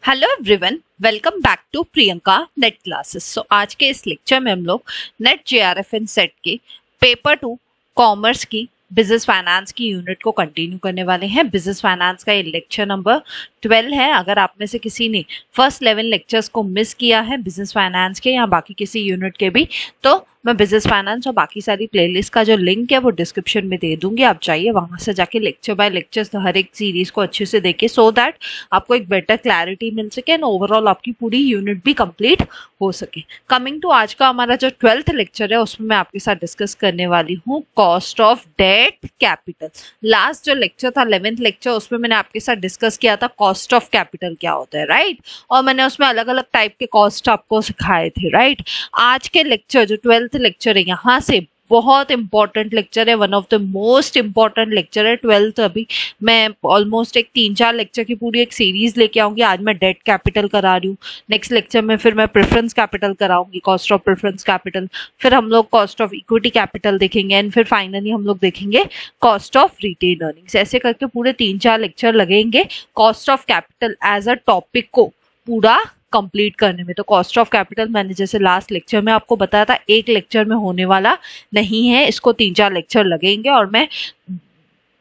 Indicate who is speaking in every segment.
Speaker 1: Hello everyone, welcome back to Priyanka NET classes. आज के इस लेक्चर में हम लोग नेट जेआरएफ सेट के पेपर 2 कॉमर्स की बिजनेस फाइनेंस की यूनिट को कंटिन्यू करने वाले हैं। बिजनेस फाइनेंस का ये लेक्चर नंबर 12 है। अगर आप में से किसी ने फर्स्ट 11 लेक्चर्स को मिस किया है बिजनेस फाइनेंस के या बाकी किसी यूनिट के भी, तो मैं बिजनेस फाइनेंस और बाकी सारी प्लेलिस्ट का जो लिंक है वो डिस्क्रिप्शन में दे दूंगी। आप चाहिए वहां से जाके लेक्चर बाय लेक्चर हर एक सीरीज को अच्छे से देखिए, सो दैट आपको एक बेटर क्लैरिटी मिल सके एंड ओवरऑल आपकी पूरी यूनिट भी कंप्लीट हो सके। कमिंग टू आज का हमारा जो 12th लेक्चर है, उसमें मैं आपके साथ डिस्कस करने वाली हूँ cost of debt capital. Last जो लेक्चर था 11th लेक्चर, उसमें मैंने आपके साथ डिस्कस किया था कॉस्ट ऑफ कैपिटल क्या होता है, राइट। और मैंने उसमें अलग अलग टाइप के कॉस्ट आपको सिखाए थे, राइट। आज के लेक्चर जो 12th लेक्चर है, यहाँ से बहुत इंपॉर्टेंट लेक्चर है, one of the most important lecture है 12th। अभी मैं ऑलमोस्ट एक 3-4 लेक्चर की पूरी एक सीरीज लेके आऊंगी। आज मैं डेट कैपिटल करा रही हूँ, नेक्स्ट लेक्चर में फिर मैं प्रेफरेंस कैपिटल कराऊंगी, कॉस्ट ऑफ प्रेफरेंस कैपिटल, फिर हम लोग कॉस्ट ऑफ इक्विटी कैपिटल देखेंगे एंड फिर फाइनली हम लोग देखेंगे कॉस्ट ऑफ रिटेन अर्निंग्स। ऐसे करके पूरे 3-4 लेक्चर लगेंगे cost of capital as a topic को पूरा कंप्लीट करने में। तो कॉस्ट ऑफ कैपिटल मैंने जैसे लास्ट लेक्चर में आपको बताया था, एक लेक्चर में होने वाला नहीं है, इसको 3-4 लेक्चर लगेंगे। और मैं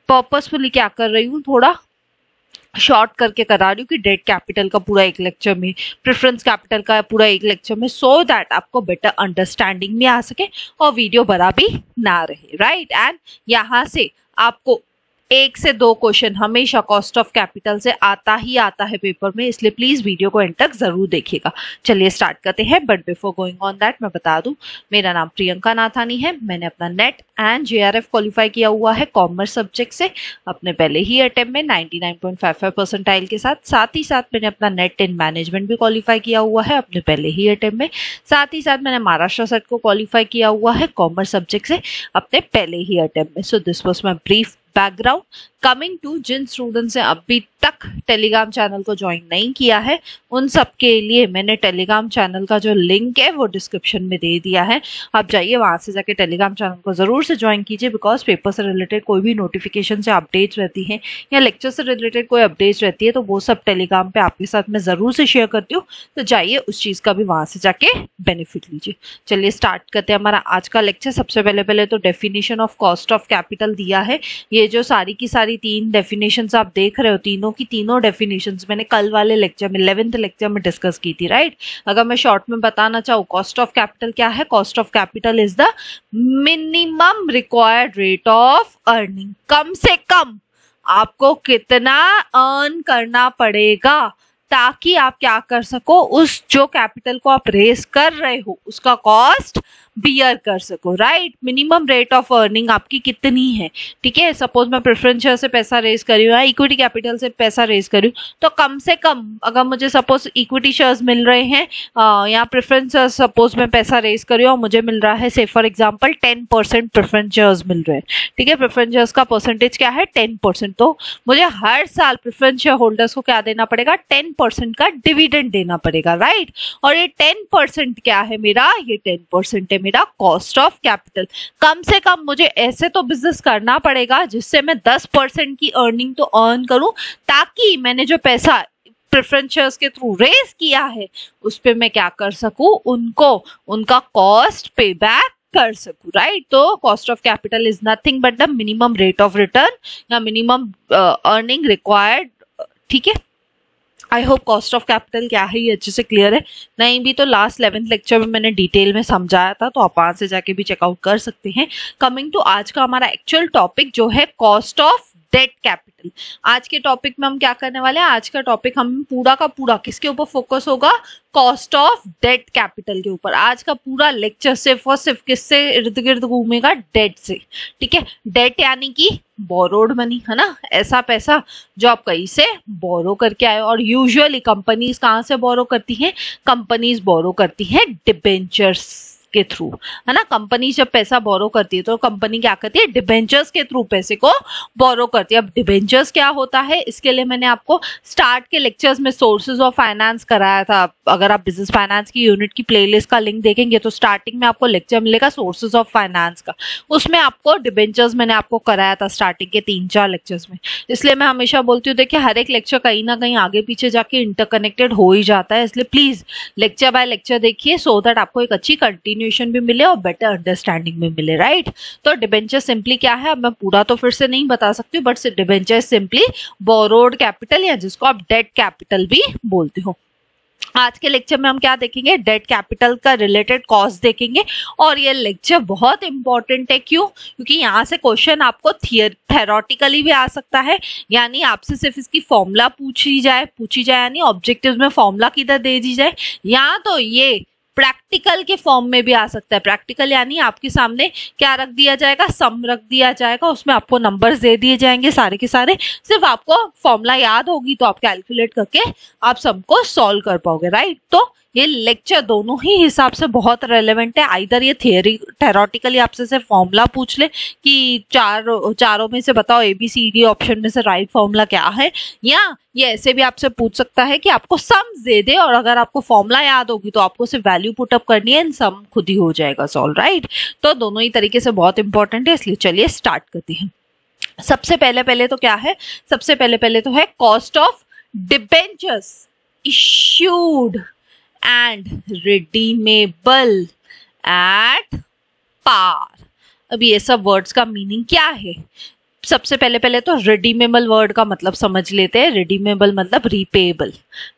Speaker 1: पर्पसफुली क्या कर रही हूँ, थोड़ा शॉर्ट करके करा रही हूँ कि डेट कैपिटल का पूरा एक लेक्चर में, प्रेफरेंस कैपिटल का पूरा एक लेक्चर में, सो दैट आपको बेटर अंडरस्टैंडिंग में आ सके और वीडियो बड़ा भी ना रहे, राइट। एंड यहाँ से आपको 1 से 2 क्वेश्चन हमेशा कॉस्ट ऑफ कैपिटल से आता ही आता है पेपर में, इसलिए प्लीज वीडियो को एंड तक जरूर देखिएगा। चलिए स्टार्ट करते हैं, but before going on that मैं बता दूं, मेरा नाम प्रियंका नाथानी है। मैंने अपना नेट एंड जेआरएफ क्वालिफाई किया हुआ है कॉमर्स सब्जेक्ट से अपने पहले ही अटेम्प्ट में 99.55 परसेंटाइल के साथ ही साथ मैंने अपना नेट इन मैनेजमेंट भी क्वालिफाई किया हुआ है अपने पहले ही अटेम्प्ट में। साथ ही साथ मैंने महाराष्ट्र सेट को क्वालिफाई किया हुआ है कॉमर्स सब्जेक्ट से अपने पहले ही अटेम्प्ट में। So this was my brief background. Coming to जिन स्टूडेंट्स ने अभी तक टेलीग्राम चैनल को ज्वाइन नहीं किया है, उन सब के लिए मैंने टेलीग्राम चैनल का जो लिंक है वो डिस्क्रिप्शन में दे दिया है। आप जाइए वहां से जाके टेलीग्राम चैनल को जरूर से ज्वाइन कीजिए, बिकॉज पेपर से रिलेटेड कोई भी नोटिफिकेशन से अपडेट्स रहती हैं या लेक्चर से रिलेटेड कोई अपडेट्स रहती है तो वो सब टेलीग्राम पे आपके साथ मैं जरूर से शेयर करती हूँ। तो जाइए उस चीज का भी वहां से जाके बेनिफिट लीजिए। चलिए स्टार्ट करते हैं हमारा आज का लेक्चर। सबसे पहले तो definition of cost of capital दिया है। ये जो सारी की सारी 3 डेफिनेशंस आप देख रहे हो, तीनों की तीनों डेफिनेशंस मैंने कल वाले लेक्चर में 11th लेक्चर में डिस्कस की थी, राइट। अगर मैं शॉर्ट में बताना चाहूँ, कॉस्ट ऑफ कैपिटल क्या है? Cost of capital is the minimum required rate of earning. कम से कम आपको कितना अर्न करना पड़ेगा ताकि आप क्या कर सको, उस जो कैपिटल को आप रेस कर रहे हो उसका कॉस्ट बियर कर सको, right. Minimum rate of earning आपकी कितनी है, ठीक है। सपोज मैं प्रेफरेंस शेयर से पैसा रेज करी हूँ या इक्विटी कैपिटल से पैसा रेज करी हूँ, तो कम से कम अगर मुझे सपोज इक्विटी शेयर्स मिल रहे हैं या प्रेफरेंस सपोज मैं पैसा रेज करी हूँ और मुझे मिल रहा है से फॉर एग्जाम्पल 10% प्रेफरेंस शेयर्स मिल रहे हैं, ठीक है। प्रेफरेंस शेयर्स का परसेंटेज क्या है? 10%। तो मुझे हर साल प्रेफरेंस शेयर होल्डर्स को क्या देना पड़ेगा? 10% का डिविडेंड देना पड़ेगा, राइट। और ये 10% क्या है मेरा? ये 10% है मेरा कॉस्ट ऑफ कैपिटल। कम से कम मुझे ऐसे तो बिजनेस करना पड़ेगा जिससे मैं 10% की अर्निंग तो अर्न करूं, ताकि मैंने जो पैसा प्रेफरेंस शेयर्स के थ्रू रेज किया है उस पे मैं क्या कर सकूं, उनको उनका कॉस्ट पे बैक कर सकूं, राइट। तो cost of capital is nothing but the minimum rate of return या मिनिमम अर्निंग रिक्वायर्ड, ठीक है। I hope cost of capital क्या है ये अच्छे से क्लियर है। नहीं भी तो लास्ट 11th लेक्चर में मैंने डिटेल में समझाया था, तो आप वहां से जाके भी चेकआउट कर सकते हैं। कमिंग टू आज का हमारा एक्चुअल टॉपिक जो है कॉस्ट ऑफ डेट कैपिटल। आज के टॉपिक में हम क्या करने वाले हैं? आज का टॉपिक हम पूरा का पूरा किसके ऊपर फोकस होगा? कॉस्ट ऑफ डेट कैपिटल के ऊपर। आज का पूरा लेक्चर सिर्फ और सिर्फ किससे इर्द गिर्द घूमेगा? डेट से, ठीक है। डेट यानी कि बोरोड मनी, है ना, ऐसा पैसा जो आप कहीं से बोरो करके आए। और यूजुअली कंपनीज कहाँ से बोरो करती हैं? कंपनीज बोरो करती हैं डिबेंचर्स के थ्रू, है ना। कंपनी जब पैसा बोरो करती है तो कंपनी क्या करती है, डिबेंचर्स के थ्रू पैसे को बोरो करती है। अब डिबेंचर्स क्या होता है, इसके लिए मैंने आपको स्टार्ट के लेक्चर्स में सोर्सेज ऑफ फाइनेंस कराया था। अगर आप बिजनेस फाइनेंस की यूनिट की प्लेलिस्ट का लिंक देखेंगे तो स्टार्टिंग में आपको लेक्चर मिलेगा सोर्सेज ऑफ फाइनेंस का, उसमें आपको डिबेंचर्स मैंने आपको कराया था स्टार्टिंग के 3-4 लेक्चर्स में। इसलिए मैं हमेशा बोलती हूँ, देखिए हर एक लेक्चर कहीं ना कहीं आगे पीछे जाके इंटरकनेक्टेड हो ही जाता है, इसलिए प्लीज लेक्चर बाय लेक्चर देखिए सो दैट आपको एक अच्छी कंटिन्यूएशन भी मिले और बेटर अंडरस्टैंडिंग भी मिले, राइट। तो डिबेंचर सिंपली क्या है, अब मैं पूरा तो फिर से नहीं बता सकती हूँ, but debenture simply borrowed capital या जिसको आप डेट कैपिटल भी बोलते हो। आज के लेक्चर में हम क्या देखेंगे, डेट कैपिटल का रिलेटेड कॉस्ट देखेंगे। और ये लेक्चर बहुत इंपॉर्टेंट है, क्यों, क्योंकि यहाँ से क्वेश्चन आपको थ्योरेटिकली भी आ सकता है, यानी आपसे सिर्फ इसकी फॉर्मूला पूछी जाए यानी ऑब्जेक्टिव्स में फॉर्मूला किधर दे दी जाए, या तो ये प्रैक्टिकल के फॉर्म में भी आ सकता है। प्रैक्टिकल यानी आपके सामने क्या रख दिया जाएगा, सम रख दिया जाएगा, उसमें आपको नंबर्स दे दिए जाएंगे सारे के सारे, सिर्फ आपको फॉर्मूला याद होगी तो आप कैलकुलेट करके आप सम को सॉल्व कर पाओगे, राइट। तो ये लेक्चर दोनों ही हिसाब से बहुत रेलेवेंट है। आइदर ये थ्योरेटिकली आपसे सिर्फ फॉर्मूला पूछ ले कि चारों में से बताओ ABCD ऑप्शन में से राइट फॉर्मूला क्या है, या ये ऐसे भी आपसे पूछ सकता है कि आपको सम दे दे और अगर आपको फॉर्मूला याद होगी तो आपको सिर्फ वैल्यू पुट अप करनी है एंड सम खुद ही हो जाएगा सॉल्व, राइट। तो दोनों ही तरीके से बहुत इंपॉर्टेंट है, इसलिए चलिए स्टार्ट करते हैं। सबसे पहले तो क्या है, सबसे पहले तो है cost of debentures issued and redeemable at par। अब ये सब वर्ड्स का मीनिंग क्या है, सबसे पहले तो रिडीमेबल वर्ड का मतलब समझ लेते हैं। रिडीमेबल मतलब रीपेबल,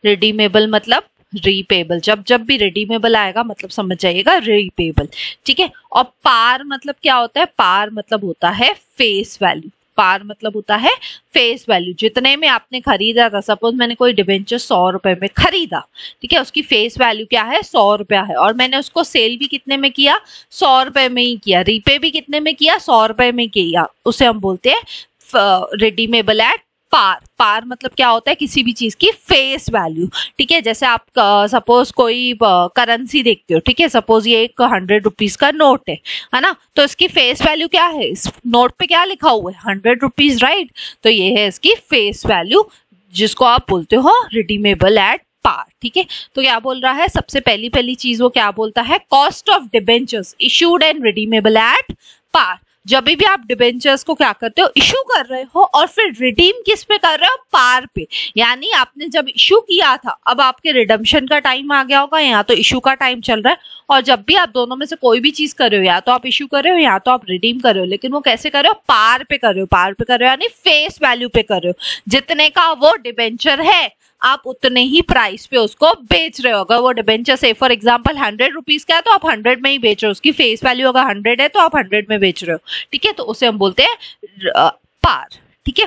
Speaker 1: रिडीमेबल मतलब रीपेबल, जब भी रिडीमेबल आएगा मतलब समझ जाइएगा रीपेबल, ठीक है। और पार मतलब क्या होता है, पार मतलब होता है फेस वैल्यू, पार मतलब होता है फेस वैल्यू, जितने में आपने खरीदा था। सपोज मैंने कोई डिबेंचर 100 रुपए में खरीदा, ठीक है, उसकी फेस वैल्यू क्या है, 100 रुपया है, और मैंने उसको सेल भी कितने में किया, 100 रुपए में ही किया, रीपे भी कितने में किया, 100 रुपए में किया, उसे हम बोलते हैं रिडीमेबल एट पार। पार मतलब क्या होता है, किसी भी चीज की फेस वैल्यू, ठीक है। जैसे आप सपोज कोई करेंसी देखते हो, ठीक है, सपोज ये एक 100 रुपीज का नोट है ना, तो इसकी फेस वैल्यू क्या है, इस नोट पे क्या लिखा हुआ है, 100 रुपीज, राइट। तो ये है इसकी फेस वैल्यू, जिसको आप बोलते हो रिडीमेबल एट पार, ठीक है। तो क्या बोल रहा है, सबसे पहली चीज वो क्या बोलता है, cost of debentures issued and redeemable at par. जब भी आप डिबेंचर्स को क्या करते हो, इशू कर रहे हो और फिर रिडीम किस पे कर रहे हो, पार पे, यानी आपने जब इशू किया था अब आपके रिडम्पशन का टाइम आ गया होगा, या तो इशू का टाइम चल रहा है, और जब भी आप दोनों में से कोई भी चीज कर रहे हो, या तो आप इशू कर रहे हो या तो आप रिडीम कर रहे हो, लेकिन वो कैसे कर रहे हो, पार पे कर रहे हो, पार पे कर रहे हो यानी फेस वैल्यू पे कर रहे हो, जितने का वो डिबेंचर है आप उतने ही प्राइस पे उसको बेच रहे हो। अगर वो डिबेंचर से फॉर एग्जांपल 100 रुपीज का है तो आप 100 में ही बेच रहे हो, उसकी फेस वैल्यू अगर 100 है तो आप 100 में बेच रहे हो, ठीक है, तो उसे हम बोलते हैं पार, ठीक है।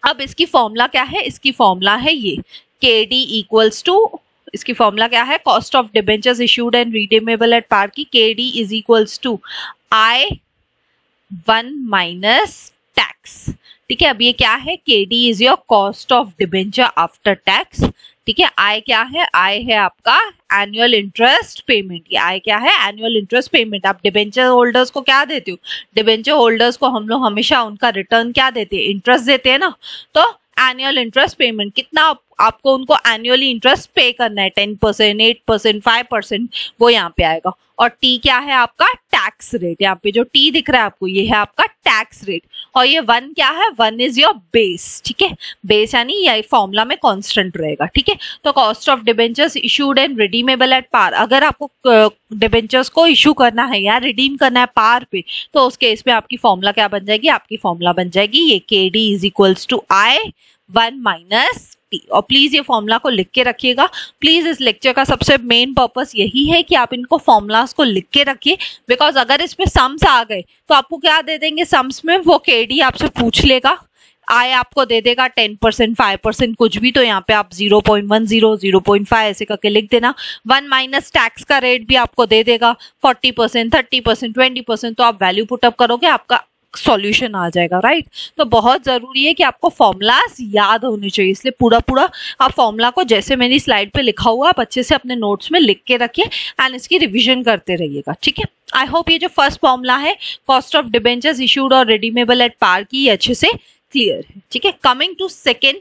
Speaker 1: अब इसकी फॉर्मूला क्या है, इसकी फॉर्मूला है ये KD इक्वल्स टू, इसकी फॉर्मूला क्या है, cost of debentures issued and redeemable at par की KD is equals to I1 minus tax, ठीक है। अब ये क्या है, KD is your cost of debenture after tax, ठीक है। I क्या है, I है आपका एनुअल इंटरेस्ट पेमेंट, ये I क्या है, एनुअल इंटरेस्ट पेमेंट। आप डिबेंचर होल्डर्स को क्या देते हो, डिबेंचर होल्डर्स को हम लोग हमेशा उनका रिटर्न क्या देते हैं, इंटरेस्ट देते हैं ना, तो एनुअल इंटरेस्ट पेमेंट कितना आपको उनको एनुअली इंटरेस्ट पे करना है, 10%, 8%, 5%, वो यहाँ पे आएगा। और T क्या है आपका, टैक्स रेट, यहाँ पे जो T दिख रहा है आपको ये है आपका टैक्स रेट, और ये 1 क्या है, 1 इज योर बेस, ठीक है, बेस यानी ये फॉर्मूला में कांस्टेंट रहेगा, ठीक है। तो cost of debentures issued and redeemable at par, अगर आपको डिबेंचर्स को इशू करना है या रिडीम करना है पार पे, तो उस केस में आपकी फॉर्मूला क्या बन जाएगी, आपकी फॉर्मूला बन जाएगी ये KD is equals to I1 minus T। और प्लीज ये फॉर्मूला को लिख के रखिएगा, प्लीज इस लेक्चर का सबसे मेन पर्पस यही है कि आप इनको फॉर्मूलास को लिख के रखिए, बिकॉज अगर इसमें सम्स आ गए तो आपको क्या दे देंगे सम्स में, वो KD आपसे पूछ लेगा, I आपको दे देगा 10%, 5% कुछ भी, तो यहाँ पे आप 0.10, 0.5 ऐसे करके लिख देना। 1 माइनस टैक्स का रेट भी आपको दे देगा 40%, 30%, 20%, तो आप वैल्यू पुटअप करोगे, आपका सॉल्यूशन आ जाएगा, राइट। तो बहुत जरूरी है कि आपको फॉर्मूलाज याद होने चाहिए, इसलिए पूरा आप फॉर्मूला को जैसे मेरी स्लाइड पे लिखा हुआ आप अच्छे से अपने नोट्स में लिख के रखिए एंड इसकी रिवीजन करते रहिएगा, ठीक है। आई होप ये जो फर्स्ट फॉर्मूला है कॉस्ट ऑफ डिबेंचर्स इशूड और रिडीमेबल एट पार की, ये अच्छे से क्लियर है, ठीक है। कमिंग टू सेकेंड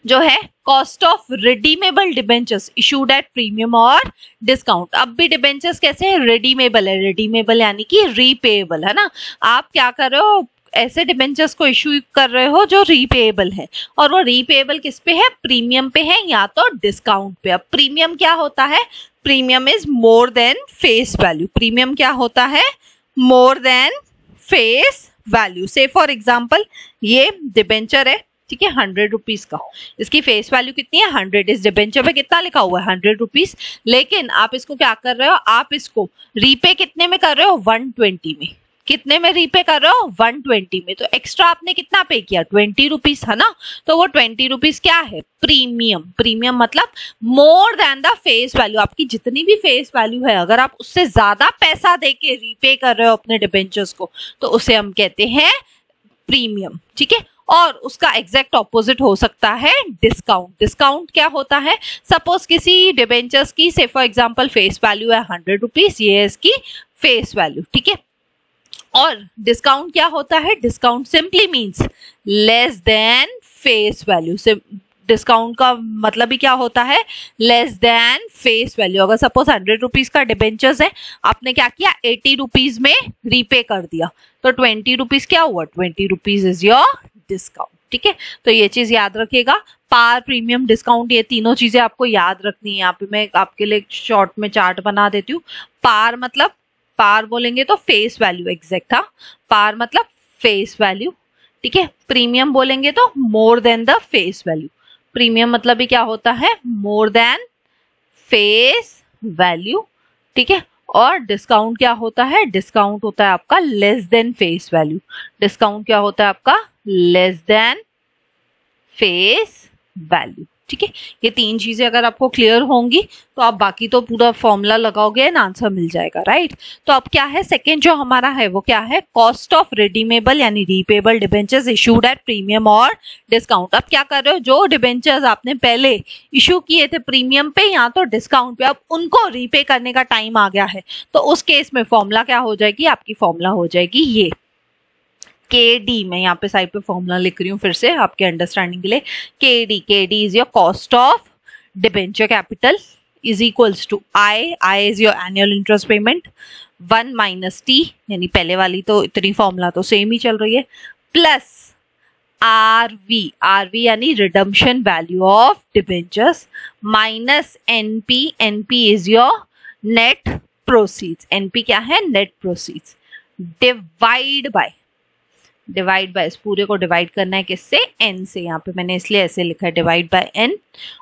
Speaker 1: जो है cost of redeemable debentures issued at premium और डिस्काउंट। अब भी डिबेंचर्स कैसे है, रिडीमेबल है, रिडीमेबल यानी कि रीपेएबल है ना। आप क्या कर रहे हो, ऐसे डिबेंचर्स को इशू कर रहे हो जो रीपेएबल है, और वो रीपेएबल किस पे है, प्रीमियम पे है या तो डिस्काउंट पे। अब प्रीमियम क्या होता है, premium is more than face value. Premium क्या होता है, मोर देन फेस वैल्यू। से फॉर एग्जाम्पल ये डिबेंचर है, ठीक है, 100 रुपीज का, इसकी फेस वैल्यू कितनी है 100, इस डिबेंचर पे कितना लिखा हुआ है 100 रुपीज, लेकिन आप इसको क्या कर रहे हो, आप इसको रीपे कितने में कर रहे हो 120 में। कितने में रीपे कर रहे हो 120 में, तो एक्स्ट्रा आपने कितना पे किया 20 रुपीज है ना। तो वो 20 रुपीज क्या है, प्रीमियम। प्रीमियम मतलब more than the face value, आपकी जितनी भी फेस वैल्यू है अगर आप उससे ज्यादा पैसा देके रीपे कर रहे हो अपने डिबेंचर्स को तो उसे हम कहते हैं प्रीमियम, ठीक है। और उसका एग्जैक्ट ऑपोजिट हो सकता है डिस्काउंट। डिस्काउंट क्या होता है, सपोज किसी डिबेंचर्स की से फॉर एग्जांपल फेस वैल्यू है 100 रुपीज, ये है इसकी फेस वैल्यू, ठीक है। और डिस्काउंट क्या होता है, discount simply means less than face value. से डिस्काउंट का मतलब ही क्या होता है, लेस देन फेस वैल्यू। अगर सपोज 100 रुपीज का डिबेंचर्स है, आपने क्या किया 80 रुपीज में रीपे कर दिया, तो 20 रुपीज क्या हुआ, 20 रुपीज इज योर डिस्काउंट, ठीक है। तो ये चीज याद रखिएगा, पार, प्रीमियम, डिस्काउंट, ये तीनों चीजें आपको याद रखनी है। यहाँ पे मैं आपके लिए शॉर्ट में चार्ट बना देती हूँ। पार मतलब, पार बोलेंगे तो फेस वैल्यू एग्जैक्ट था, पार मतलब फेस वैल्यू, ठीक है। प्रीमियम बोलेंगे तो more than the face value. Premium मतलब भी क्या होता है, मोर देन फेस वैल्यू, ठीक है। और डिस्काउंट क्या होता है, डिस्काउंट होता है आपका less than face value. Discount क्या होता है आपका, लेस देन फेस वैल्यू, ठीक है। ये तीन चीजें अगर आपको क्लियर होंगी तो आप बाकी तो पूरा फॉर्मूला लगाओगे एंड आंसर मिल जाएगा, राइट। तो अब क्या है, सेकंड जो हमारा है वो क्या है, कॉस्ट ऑफ रिडीमेबल यानी repayable debentures issued at premium और डिस्काउंट। अब क्या कर रहे हो, जो डिबेंचर्स आपने पहले इशू किए थे प्रीमियम पे या तो डिस्काउंट पे, अब उनको रीपे करने का टाइम आ गया है, तो उस केस में फॉर्मूला क्या हो जाएगी, आपकी फॉर्मूला हो जाएगी ये KD। मैं यहाँ पे साइड पे फॉर्मूला लिख रही हूँ फिर से आपके अंडरस्टैंडिंग के लिए। KD is your cost of debenture capital is equals to I is your annual interest payment, 1 minus T, यानी पहले वाली तो इतनी फॉर्मूला तो सेम ही चल रही है, प्लस RV यानी redemption value of debentures, minus NP is your net proceeds. NP क्या है, नेट प्रोसीड्स, डिवाइड बाय इस पूरे को डिवाइड करना है किससे, n से। यहाँ पे मैंने इसलिए ऐसे लिखा है डिवाइड बाय n,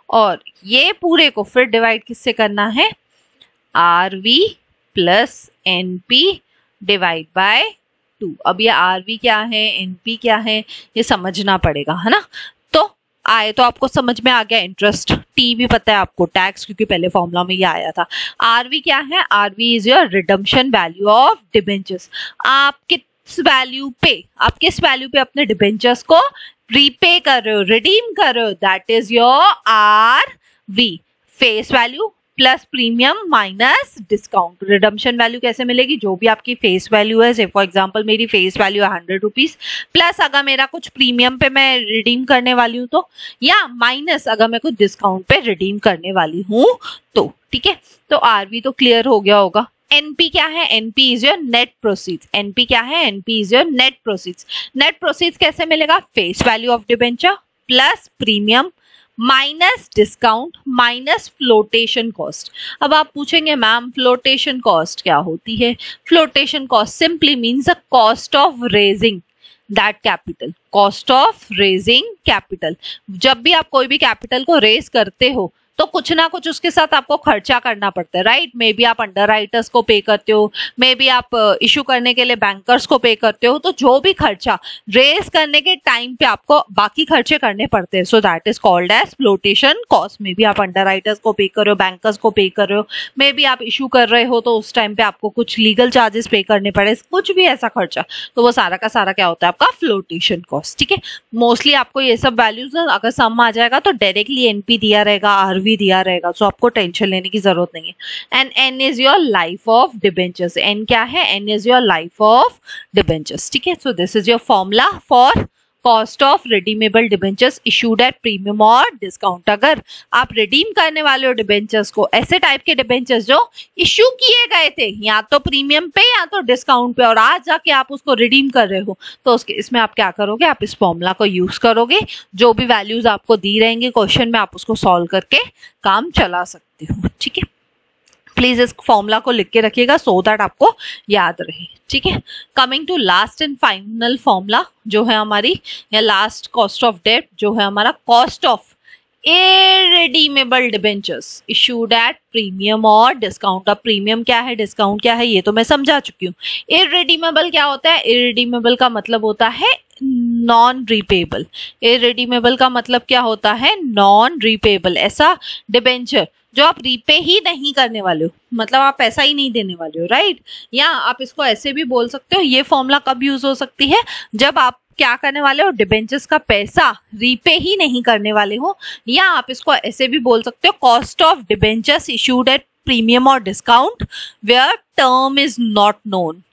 Speaker 1: और ये पूरे को फिर डिवाइड किससे करना है, RV plus NP divide by 2। अब ये RV क्या है, NP क्या है, ये समझना पड़ेगा, है ना। तो आए तो आपको समझ में आ गया, इंटरेस्ट, T भी पता है आपको, टैक्स, क्योंकि पहले फॉर्मूला में ये आया था। RV क्या है, RV is your redemption value of debentures. आप किस वैल्यू पे अपने डिबेंचर्स को रीपे कर रहे हो, रिडीम कर रहे हो, that is your RV, face value plus premium minus discount. Redemption value कैसे मिलेगी, जो भी आपकी फेस वैल्यू है, से फॉर एग्जांपल मेरी फेस वैल्यू है 100 रुपीज, प्लस अगर मेरा कुछ प्रीमियम पे मैं रिडीम करने वाली हूँ तो, या माइनस अगर मैं कुछ डिस्काउंट पे रिडीम करने वाली हूँ तो, ठीक है। तो RV तो क्लियर हो गया होगा। NP क्या है, NP is your net proceeds. NP क्या है, NP is your net proceeds. Net proceeds कैसे मिलेगा, face value of debenture plus premium minus discount minus flotation cost. अब आप पूछेंगे मैम फ्लोटेशन कॉस्ट क्या होती है। Flotation cost simply means the cost of raising that capital, cost of raising capital. जब भी आप कोई भी कैपिटल को रेज करते हो तो कुछ ना कुछ उसके साथ आपको खर्चा करना पड़ता है, राइट। मे बी आप अंडर राइटर्स को पे करते हो, मे बी आप इशू करने के लिए बैंकर्स को पे करते हो, तो जो भी खर्चा रेस करने के टाइम पे आपको बाकी खर्चे करने पड़ते हैं, so that is called as flotation cost. Maybe आप अंडर राइटर्स को पे कर रहे हो, बैंकर्स को पे कर रहे हो, मे बी आप इशू कर रहे हो तो उस टाइम पे आपको कुछ लीगल चार्जेस पे करने पड़े, कुछ भी ऐसा खर्चा, तो वो सारा का सारा क्या होता है आपका फ्लोटेशन कॉस्ट, ठीक है। मोस्टली आपको ये सब वैल्यूज अगर सम आ जाएगा तो डायरेक्टली एनपी दिया रहेगा, आरवी दिया रहेगा, सो आपको टेंशन लेने की जरूरत नहीं है। And N is your life of debentures, N क्या है, N is your life of debentures, ठीक है। So this is your formula for cost of redeemable debentures issued at premium और डिस्काउंट। अगर आप रिडीम करने वाले हो डिबेंचर्स को, ऐसे टाइप के डिबेंचर्स जो इशू किए गए थे या तो प्रीमियम पे या तो डिस्काउंट पे, और आज जाके आप उसको रिडीम कर रहे हो, तो उसके इसमें आप क्या करोगे, आप इस फॉर्मूला को यूज करोगे, जो भी वैल्यूज आपको दी रहेंगे क्वेश्चन में आप उसको सॉल्व करके काम चला सकते हो, ठीक है। प्लीज इस फॉर्मूला को लिख के रखिएगा सो दैट आपको याद रहे, ठीक है। Coming to last and final formula जो है हमारी, या लास्ट कॉस्ट ऑफ डेट जो है हमारा, cost of irredeemable debentures issued at premium और डिस्काउंट। अब प्रीमियम क्या है, डिस्काउंट क्या है, ये तो मैं समझा चुकी हूँ। इररिडीमेबल क्या होता है, इररिडीमेबल का मतलब होता है नॉन रिपेबल। इररिडीमेबल का मतलब क्या होता है, नॉन रिपेबल, ऐसा डिबेंचर जो आप रीपे ही नहीं करने वाले हो, मतलब आप पैसा ही नहीं देने वाले हो, राइट। या आप इसको ऐसे भी बोल सकते हो, ये फॉर्मूला कब यूज हो सकती है, जब आप क्या करने वाले हो, डिबेंचर्स का पैसा रीपे ही नहीं करने वाले हो। या आप इसको ऐसे भी बोल सकते हो, cost of debentures issued at premium और discount where term is not known.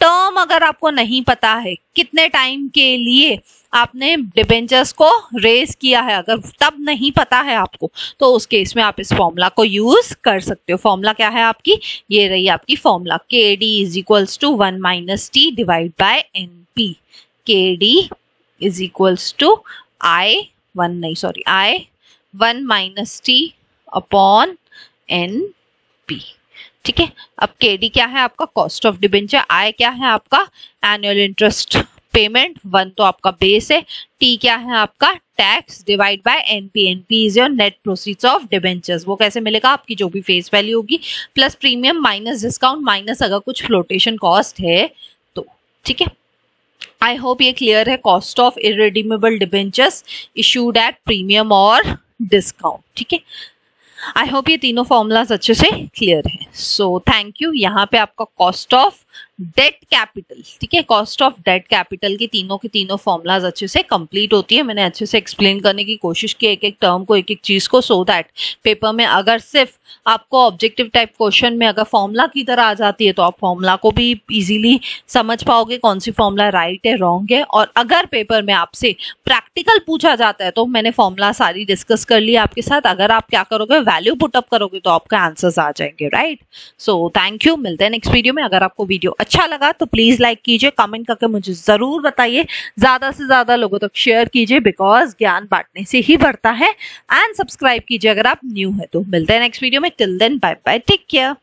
Speaker 1: Term अगर आपको नहीं पता है, कितने टाइम के लिए आपने डिबेंचर्स को रेज किया है, अगर तब नहीं पता है आपको, तो उस केस में आप इस फॉर्मूला को यूज कर सकते हो। फॉर्मूला क्या है आपकी, ये रही आपकी formula, K D is equals to 1 minus T divide by N P. K D is equals to I 1 minus T upon N P, ठीक है। अब के डी क्या है आपका, कॉस्ट ऑफ डिबेंचर, आई क्या है आपका, एनुअल इंटरेस्ट पेमेंट, 1 तो आपका बेस है, टी क्या है आपका, tax, divide by NP. NP is your net proceeds of debentures. वो कैसे मिलेगा, आपकी जो भी फेस वैल्यू होगी plus premium minus discount minus अगर कुछ फ्लोटेशन कॉस्ट है तो, ठीक है। आई होप ये क्लियर है, cost of irredeemable debentures issued at premium और डिस्काउंट, ठीक है। आई होप ये तीनों फॉर्मूलाज अच्छे से क्लियर है। So thank you. यहाँ पे आपका कॉस्ट ऑफ डेट कैपिटल, ठीक है, कॉस्ट ऑफ डेट कैपिटल की तीनों फॉर्मूलाज अच्छे से कंप्लीट होती है। मैंने अच्छे से एक्सप्लेन करने की कोशिश की एक एक टर्म को, एक एक चीज को, सो दैट पेपर में अगर सिर्फ आपको ऑब्जेक्टिव टाइप क्वेश्चन में अगर फॉर्मूला की तरह आ जाती है तो आप फॉर्मूला को भी इजीली समझ पाओगे कौन सी फॉर्मूला राइट है, रॉन्ग है। और अगर पेपर में आपसे प्रैक्टिकल पूछा जाता है तो मैंने फॉर्मूला सारी डिस्कस कर ली आपके साथ, अगर आप क्या करोगे, वैल्यू पुटअप करोगे तो आपके आंसर्स आ जाएंगे, राइट। सो थैंक यू, मिलते हैं नेक्स्ट वीडियो में। अगर आपको वीडियो अच्छा लगा तो प्लीज लाइक कीजिए, कमेंट करके मुझे जरूर बताइए, ज्यादा से ज्यादा लोगों तक शेयर कीजिए, बिकॉज ज्ञान बांटने से ही बढ़ता है। एंड सब्सक्राइब कीजिए अगर आप न्यू है तो। मिलते हैं नेक्स्ट वीडियो में, till then bye bye, take care.